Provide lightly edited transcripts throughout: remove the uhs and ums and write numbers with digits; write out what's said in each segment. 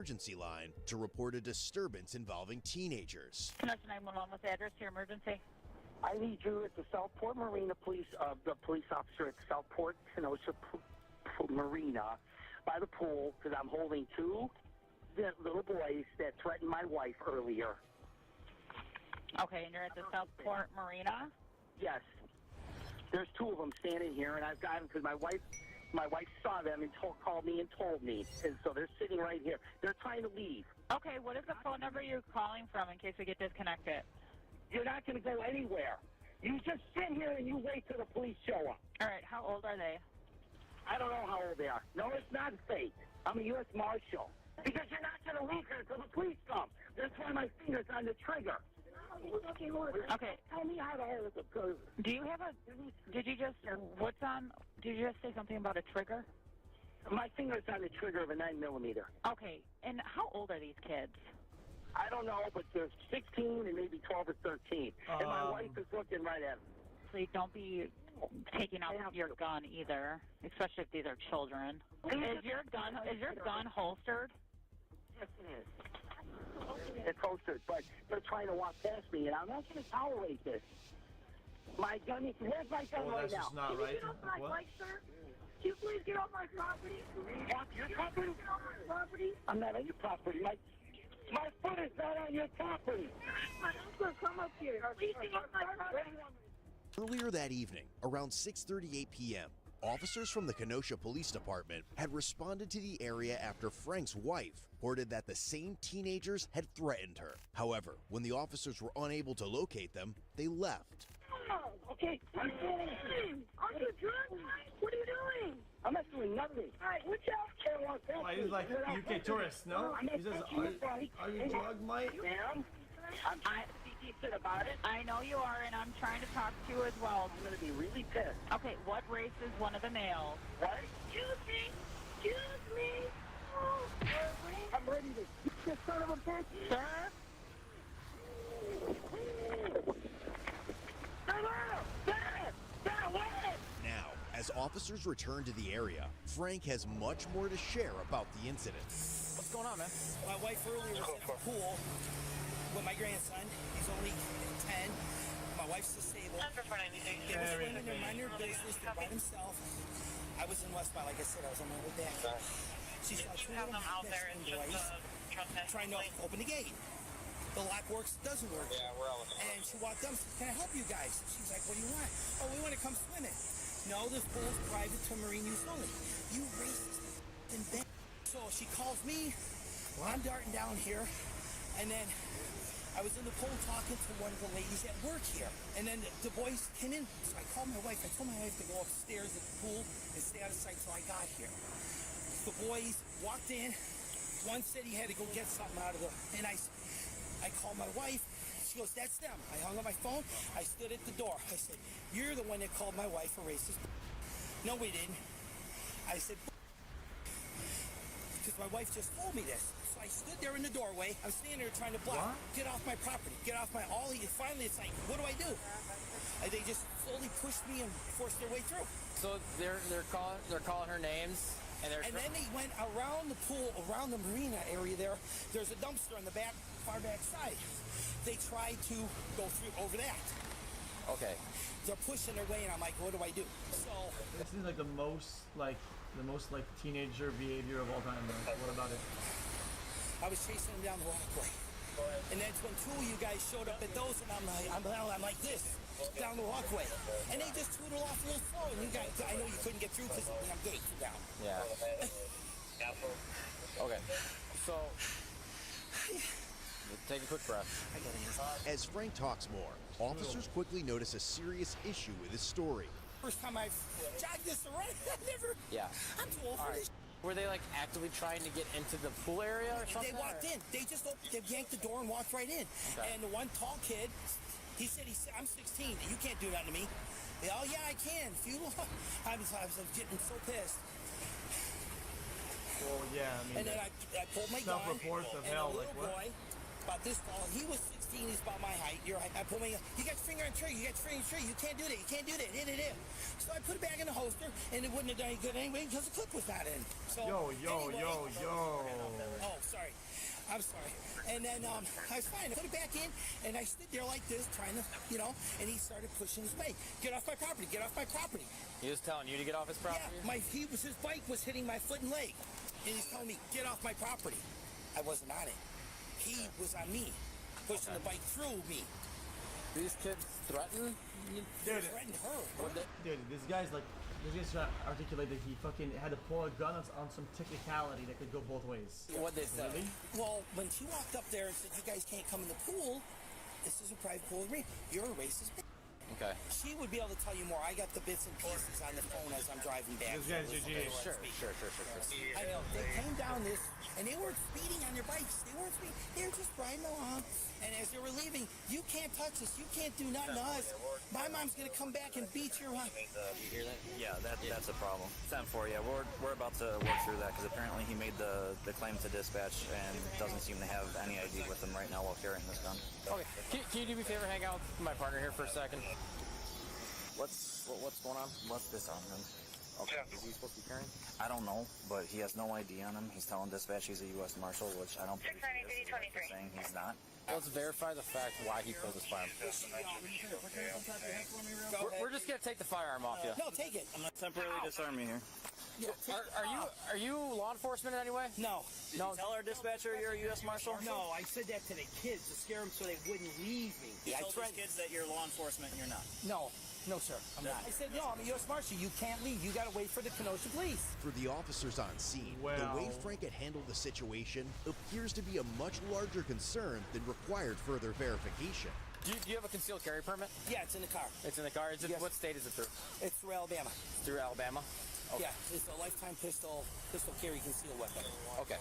emergency line to report a disturbance involving teenagers. Connection 911 with address to your emergency. I need you at the Southport Marina Police, the police officer at Southport Kenosha Marina by the pool, because I'm holding two little boys that threatened my wife earlier. Okay, and you're at the Southport Marina? Yes. There's two of them standing here, and I've got them because my wife saw them and called me and told me. And so they're sitting right here. They're trying to leave. Okay, what is the phone number you're calling from in case we get disconnected? You're not going to go anywhere. You just sit here and you wait till the police show up. All right, how old are they? I don't know how old they are. No, it's not fake. I'm a U.S. Marshal. Because you're not going to leave here until the police come. That's why my finger's on the trigger. Okay. Tell me how to hold the gun. Do you have a, did you just say something about a trigger? My finger's on the trigger of a 9mm. Okay, and how old are these kids? I don't know, but they're 16 and maybe 12 or 13. And my wife is looking right at them. Please don't be taking out your gun either, especially if these are children. Is your gun holstered? Yes, it is. It's holstered, but they're trying to walk past me, and I'm not going to tolerate this. My gun, where's my gun right that's now? just not Can right. you get off my bike, sir? Can you please get off my property? Off your property? Get off my property? I'm not on your property. My foot is not on your property. I'm going to come up here. Please get off my property. Earlier that evening, around 6:38 p.m., officers from the Kenosha Police Department had responded to the area after Frank's wife reported that the same teenagers had threatened her. However, when the officers were unable to locate them, they left. Oh, okay. Are you drunk? What are you doing? I'm not doing nothing. All right, watch out. Can't walk past Oh, he's like UK tourist, no? He says, are you drugged, Mike? Ma'am, I'm trying to be decent about it. I know you are, and I'm trying to talk to you as well. I'm going to be really pissed. Okay, what race is one of the males? What? Excuse me. Excuse me. Oh, I'm ready to shoot this son of a bitch. Sir? Now, as officers return to the area, Frank has much more to share about the incident. What's going on, man? My wife earlier was at the pool with my grandson. He's only 10. My wife's disabled. They were swimming, they're minding their business, they're by themselves. I was in Westmont, like I said, I was on my way back. She saw two little Mexican boys trying to open the gate. The lock works, doesn't work. Yeah, we're all And she walked up and said, can I help you guys? She's like, what do you want? Oh, we want to come swimming. No, this pool's private to marine use only. You racist and bad. So she calls me. I'm darting down here. And then I was in the pool talking to one of the ladies at work here. And then the boys came in. So I called my wife. I told my wife to go upstairs at the pool and stay out of sight till I got here. The boys walked in. One said he had to go get something out of the... And I called my wife. She goes, that's them. I hung up my phone. I stood at the door. I said, you're the one that called my wife a racist. No, we didn't. I said, because my wife just told me this. So I stood there in the doorway. I'm standing there trying to block. What? Get off my property. Get off my... Finally, it's like, what do I do? They just slowly pushed me and forced their way through. So they're calling her names. And then they went around the pool, around the marina area there. There's a dumpster on the back, far back side. They tried to go through over that. Okay. They're pushing their way, and I'm like, what do I do? So this is like the most teenager behavior of all time. What about it? I was chasing them down the walkway, and that's when two of you guys showed up at those, and I'm like this. Down the walkway, and they just tootled off a little slow. And you guys, I know you couldn't get through because the damn gate down. Yeah. Okay. So, take a quick breath. As Frank talks more, officers quickly notice a serious issue with his story. First time I've jogged this around, I've never. Yeah. I'm too old for this. Were they like actively trying to get into the pool area or something? They walked in. They just they yanked the door and walked right in. Okay. And the one tall kid. He said, I'm 16. You can't do that to me. Oh, yeah, I can. I was getting so pissed. Well, yeah, I mean, and then I pulled my gun. Self-reports of and hell. a little boy, about this tall. He was 16. He's about my height. Your height. I put my. You got your finger on the trigger. You got your finger on the trigger. You can't do that. You can't do that. Hit it in. So I put it back in the holster, and it wouldn't have done any good anyway because the clip was not in. So anyway, Oh, sorry. I'm sorry. And then I was fine. I put it back in, and I stood there like this, trying to, and he started pushing his bike. Get off my property. Get off my property. He was telling you to get off his property? Yeah, his bike was hitting my foot and leg, and he's telling me, get off my property. I wasn't on it. He was on me, pushing the bike through me. These kids threaten? They threatened her. Dude, this guy's trying to articulate that he fucking had to pull a gun on some technicality that could go both ways. What they say? Really? Well, when she walked up there and said, you guys can't come in the pool, this is a private pool with me. You're a racist bitch. Okay. She would be able to tell you more. I got the bits and pieces on the phone as I'm driving back. This guy's your Sure. I know. They came down this, and they weren't speeding on their bikes. They weren't speeding. They were just riding along. And as they were leaving, you can't touch us. You can't do nothing to us. My mom's going to come back and beat your wife. You hear that? Yeah, that's a problem. 10-4, yeah. We're about to work through that because apparently he made the claim to dispatch and doesn't seem to have any ID with him right now while carrying this gun. Okay. Can you do me a favor, hang out with my partner here for a second? What's going on? What's this on him? Okay. Is he supposed to be carrying? I don't know, but he has no ID on him. He's telling dispatch he's a U.S. Marshal, which I don't believe he is. He's saying he's not. Let's verify the fact why he pulled his firearm. We're just gonna take the firearm off you. No, take it. I'm not temporarily disarming here. Are you law enforcement in any way? No. No. Tell our dispatcher you're a U.S. Marshal. No, I said that to the kids to scare them so they wouldn't leave me. You told these kids that you're law enforcement and you're not. No, sir, I'm not. I said, no, I'm a U.S. Marshal. You can't leave. You got to wait for the Kenosha police. For the officers on scene, the way Frank had handled the situation appears to be a much larger concern than required further verification. Do you have a concealed carry permit? Yeah, it's in the car. It's in the car? Yes. What state is it through? It's through Alabama. It's through Alabama? Okay. Yeah, it's a lifetime pistol carry concealed weapon. Okay.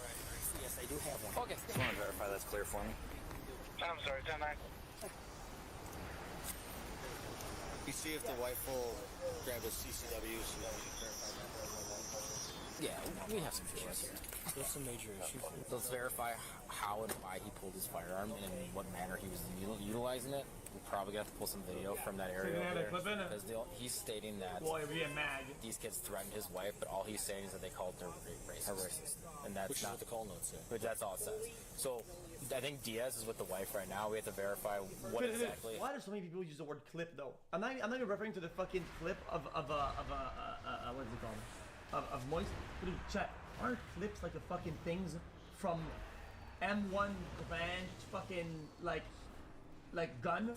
Yes, I do have one. Okay. Just want to verify that's clear for me. I'm sorry, 10-9. You see if the wife will grab his CCW so that we can verify that. Yeah, we have some issues here. There's some major issues. Let's verify how and why he pulled his firearm and in what manner he was utilizing it. We're probably going to have to pull some video from that area over there. Because he's stating that these kids threatened his wife, but all he's saying is that they called her racist. And that's Which not is what the call note said. But that's all it says. So I think Diaz is with the wife right now. We have to verify what exactly. Why do so many people use the word clip though? I'm not even referring to the fucking clip of what is it called? Of Moist. Dude, chat. Aren't clips like the fucking things from M1 Grand fucking like gun?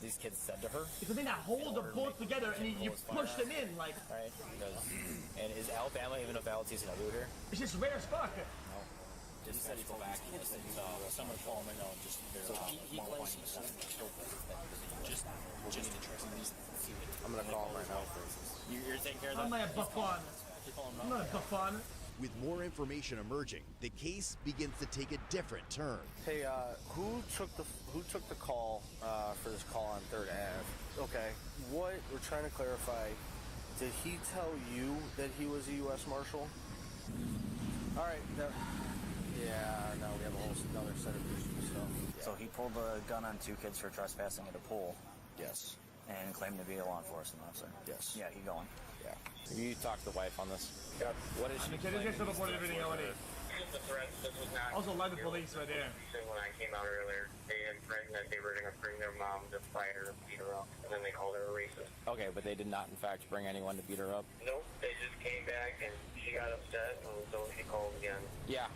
These kids said to her. It's the thing that holds the bullets together and you push them in like. Right. And is Alabama even a valid CCW here? It's just rare as fuck. No. Just said go back and listen. Someone call him right now and just verify. So he claims he's just interested. I'm gonna call him right now. You're taking care of that? I'm not a buffon. I'm not a buffon. With more information emerging, the case begins to take a different turn. Hey, who took the call for this call on 3rd Ave? Okay, what we're trying to clarify, did he tell you that he was a U.S. Marshal? All right, now we have a whole another set of issues. So he pulled a gun on 2 kids for trespassing at a pool. Yes. And claimed to be a law enforcement officer. Yes. Yeah, he going. Yeah. You talked to the wife on this. Yeah. What is she? Also, like the police right there. When I came out earlier, they had threatened that they were going to bring their mom to fight her, beat her up, and then they called her a racist. Okay, but they did not, in fact, bring anyone to beat her up? Nope, they just came back and she got upset, and so she called again. Yeah,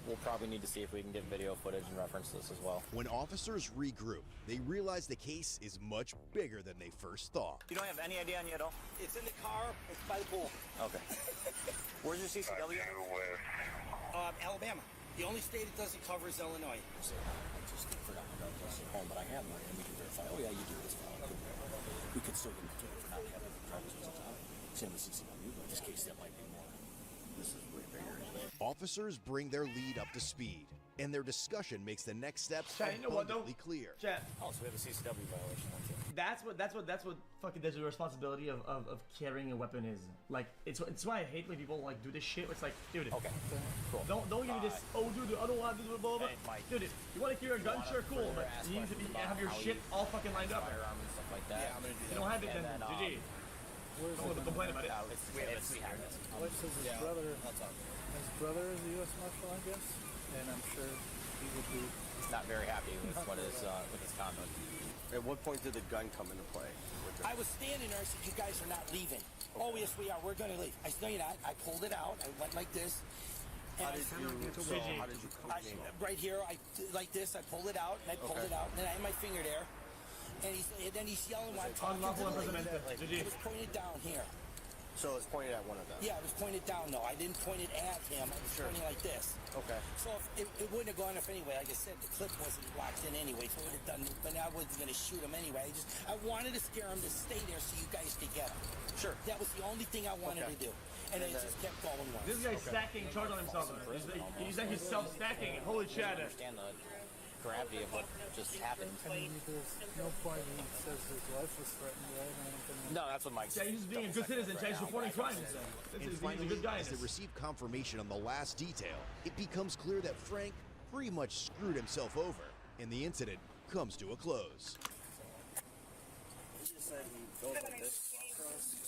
we'll probably need to see if we can get video footage and reference this as well. When officers regroup, they realize the case is much bigger than they first thought. You don't have any idea on you at all? It's in the car. It's by the pool. Okay. Where's your CCW? Alabama. The only state it doesn't cover is Illinois. I just forgot about this at home, but I have mine, and we can verify. Oh yeah, you do this fine. We could still get into it for not having the driver's license on. Same with CCW, but in this case, that might be more. This is way bigger. Officers bring their lead up to speed, and their discussion makes the next steps Chat, you know what, though? abundantly clear. Chat. Oh, so we have a CCW violation. that's what fucking there's a responsibility of carrying a weapon is. Like it's why I hate when people like do this shit. It's like, dude. Okay. Cool. Don't give me this. Oh, dude, I don't want this. Blah, blah, blah. Hey, Mike, dude, you want to carry a gun? Sure, cool, but you need to have your shit all fucking lined up. Firearm and stuff like that. Yeah, I'm gonna do If that. you don't have it, then GG. Don't complain about it. Wife says his brother is a U.S. Marshal, I guess, and I'm sure he would be Not very happy with what his conduct. At what point did the gun come into play? I was standing there. I said, "You guys are not leaving." Oh, yes, we are. We're going to leave. I said, "No, you're not." I pulled it out. I went like this. How did you Right here, like this. I pulled it out, and I pulled it out, and then I had my finger there. And then he's yelling while I'm talking Unlawful to the lady. imprisonment. GG. It was pointed down here. So it's pointed at one of them? Yeah, it was pointed down, though. I didn't point it at him. I was pointing like this. Okay. So if it wouldn't have gone off anyway. Like I said, the clip wasn't locked in anyway, so it would have done. But I wasn't going to shoot him anyway. I wanted to scare him to stay there so you guys could get him. Sure. That was the only thing I wanted to do. And it just kept going once. This guy's stacking charge on himself. He's like self-stacking. Holy shit. I understand the gravity of what just happened. I mean, there's no point he says his life was threatened, right? I don't think No, that's what Mike said. Yeah, he's just being a good citizen. He's reporting crimes. And He's a finally, good guy. as they receive confirmation on the last detail, it becomes clear that Frank pretty much screwed himself over, and the incident comes to a close. He just said he goes like this,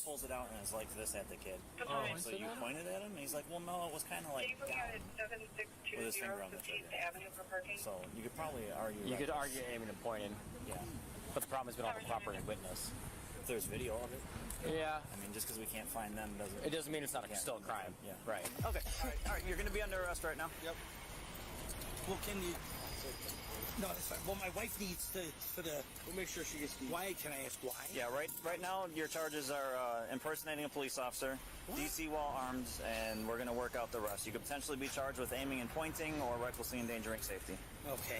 pulls it out, and is like this at the kid. So you pointed at him, and he's like, well, no, it was kind of like down with his finger on the trigger. So you could probably argue. You could argue aiming and pointing. Yeah. But the problem is we don't have a proper witness. If there's video of it. Yeah. I mean, just because we can't find them doesn't. It doesn't mean it's not still a crime. Yeah. Right. Okay. All right. You're going to be under arrest right now. Yep. Well, can you? No, that's fine. Well, my wife needs to for the. We'll make sure she gets the... Why? Can I ask why? Yeah. Right now, your charges are impersonating a police officer, DC while armed, and we're going to work out the rest. You could potentially be charged with aiming and pointing or recklessly endangering safety. Okay.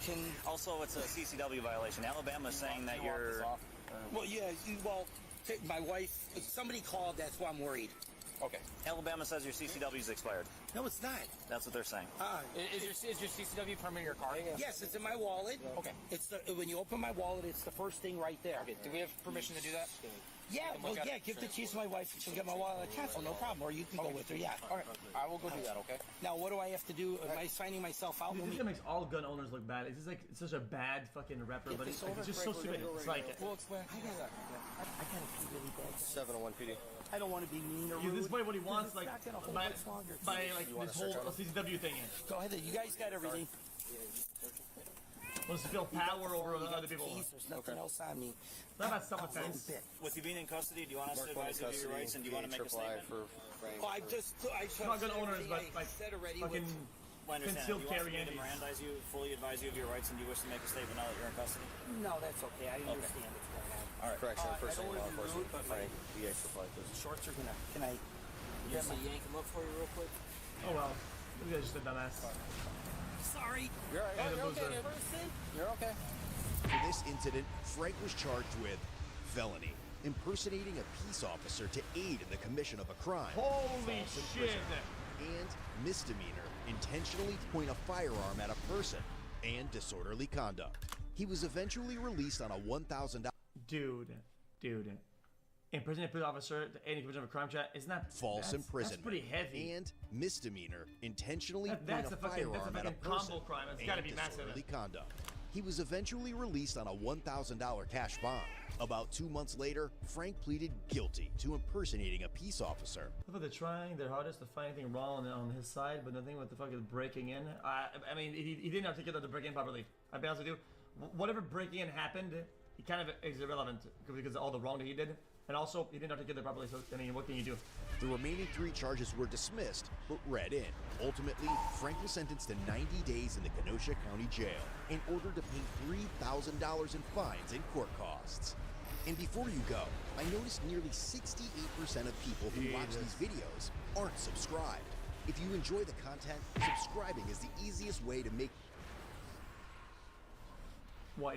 Can Also, it's a CCW violation. Alabama is saying that you're. well, yeah. My wife. Somebody called. That's why I'm worried. Okay. Alabama says your CCW is expired. No, it's not. That's what they're saying. Is your CCW permit in your car? Yes, it's in my wallet. Okay. It's when you open my wallet, it's the first thing right there. Okay. Do we have permission to do that? Yeah, well, yeah, give the keys to my wife and she'll get my wallet at castle, no problem. Or you can go with her, yeah. All right. I will go do that, okay? Now, what do I have to do? Am I signing myself out? Dude, this guy makes all gun owners look bad. It's just like such a bad fucking rapper, but it's just so stupid. It's like We'll explain. I gotta pee really bad. 701 PD. I don't want to be mean or he's rude. this way what he wants, like It's not gonna hold by much longer. like this whole CCW thing. Go ahead, you guys got everything. Wants to feel power over other people. There's nothing else on me. Not about self-defense. With you being in custody, do you want us to advise you of your rights and do you want to make a statement? Oh, I Not gun owners, but like said already. fucking Well, I understand. concealed Do you want carry me to entities. Mirandize you, fully advise you of your rights, and do you wish to make a statement now that you're in custody? No, that's okay. I understand what's going on. All right. Correction, I first don't name law wanna be rude, enforcement. but Frank, the extra flight, please. Shorts are gonna. Can I? Yank him up for you real quick. Oh well, this guy's just a dumbass. Sorry. You're all right. And a You're boozer. okay. You're okay. For this incident, Frank was charged with felony, impersonating a peace officer to aid in the commission of a crime, Holy false shit! imprisonment, and misdemeanor, intentionally point a firearm at a person, and disorderly conduct. He was eventually released on a $1,000 Dude. Imprisoning a police officer to aid in commission of a crime chat, isn't that false imprisonment, That's pretty heavy. and misdemeanor, intentionally That's point a a fucking firearm at a combo person, crime. It's and gotta be massive. disorderly conduct. He was eventually released on a $1,000 cash bond. About 2 months later, Frank pleaded guilty to impersonating a peace officer. They're trying their hardest to find anything wrong on his side, but nothing with the fucking breaking in. I mean, he didn't articulate the breaking in properly. I'll be honest with you. Whatever breaking in happened, it kind of is irrelevant because of all the wrong that he did. And also, he didn't articulate it properly, so, I mean, what can you do? The remaining 3 charges were dismissed, but read in. Ultimately, Frank was sentenced to 90 days in the Kenosha County Jail in order to pay $3,000 in fines and court costs. And before you go, I noticed nearly 68% of people who watch these videos aren't subscribed. If you enjoy the content, subscribing is the easiest way to make... What?